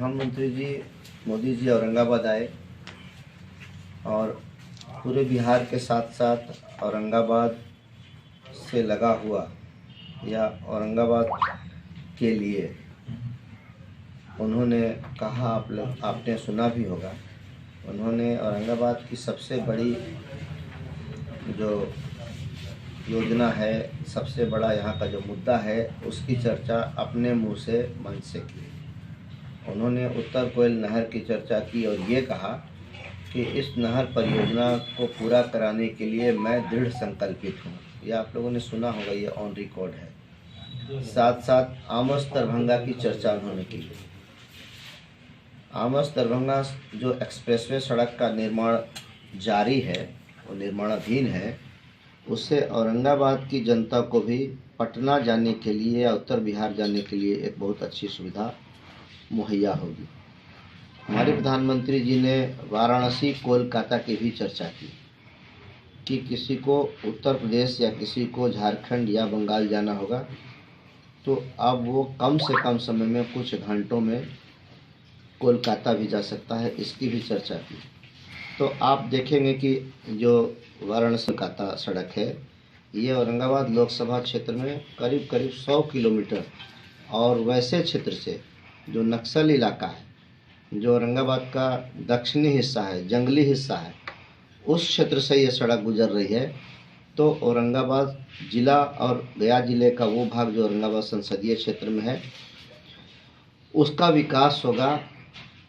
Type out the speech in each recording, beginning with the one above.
प्रधानमंत्री जी मोदी जी औरंगाबाद आए और पूरे बिहार के साथ साथ औरंगाबाद से लगा हुआ या औरंगाबाद के लिए उन्होंने कहा, आपने सुना भी होगा, उन्होंने औरंगाबाद की सबसे बड़ी जो योजना है, सबसे बड़ा यहाँ का जो मुद्दा है, उसकी चर्चा अपने मुंह से मंच से की। उन्होंने उत्तर कोयल नहर की चर्चा की और ये कहा कि इस नहर परियोजना को पूरा कराने के लिए मैं दृढ़ संकल्पित हूँ। यह आप लोगों ने सुना होगा, ये ऑन रिकॉर्ड है। साथ साथ आमस दरभंगा की चर्चा उन्होंने की। आमस दरभंगा जो एक्सप्रेसवे सड़क का निर्माण जारी है, वो निर्माणाधीन है, उससे औरंगाबाद की जनता को भी पटना जाने के लिए या उत्तर बिहार जाने के लिए एक बहुत अच्छी सुविधा मुहैया होगी। हमारे प्रधानमंत्री जी ने वाराणसी कोलकाता की भी चर्चा की कि किसी को उत्तर प्रदेश या किसी को झारखंड या बंगाल जाना होगा तो अब वो कम से कम समय में कुछ घंटों में कोलकाता भी जा सकता है, इसकी भी चर्चा की। तो आप देखेंगे कि जो वाराणसी कोलकाता सड़क है, ये औरंगाबाद लोकसभा क्षेत्र में करीब 100 किलोमीटर और वैसे क्षेत्र से जो नक्सल इलाका है, जो औरंगाबाद का दक्षिणी हिस्सा है, जंगली हिस्सा है, उस क्षेत्र से ये सड़क गुजर रही है। तो औरंगाबाद ज़िला और गया ज़िले का वो भाग जो औरंगाबाद संसदीय क्षेत्र में है, उसका विकास होगा,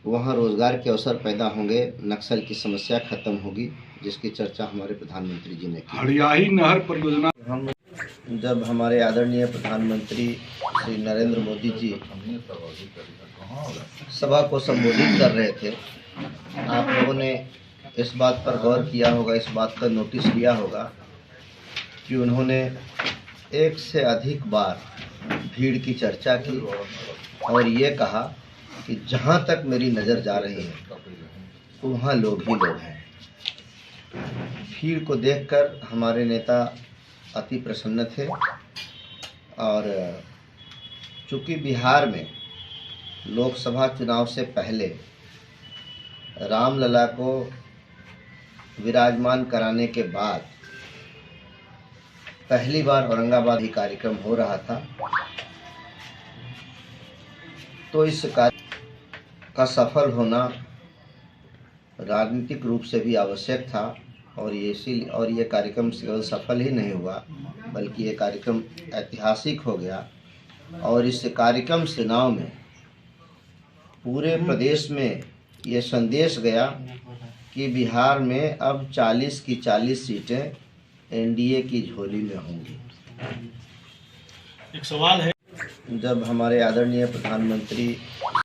वहाँ रोज़गार के अवसर पैदा होंगे, नक्सल की समस्या खत्म होगी, जिसकी चर्चा हमारे प्रधानमंत्री जी ने की। हरियाही नहर परियोजना जब हमारे आदरणीय प्रधानमंत्री श्री नरेंद्र मोदी जी सभा को संबोधित कर रहे थे, आप लोगों ने इस बात पर गौर किया होगा, इस बात का नोटिस लिया होगा कि उन्होंने एक से अधिक बार भीड़ की चर्चा की और ये कहा कि जहाँ तक मेरी नज़र जा रही है वहाँ लोग ही लोग हैं। भीड़ को देखकर हमारे नेता अति प्रसन्न थे और चूँकि बिहार में लोकसभा चुनाव से पहले रामलला को विराजमान कराने के बाद पहली बार औरंगाबाद ही कार्यक्रम हो रहा था, तो इस कार्य का सफल होना राजनीतिक रूप से भी आवश्यक था और ये कार्यक्रम केवल सफल ही नहीं हुआ, बल्कि ये कार्यक्रम ऐतिहासिक हो गया। और इस कार्यक्रम से चुनाव में पूरे प्रदेश में ये संदेश गया कि बिहार में अब 40 की 40 सीटें एनडीए की झोली में होंगी। एक सवाल है, जब हमारे आदरणीय प्रधानमंत्री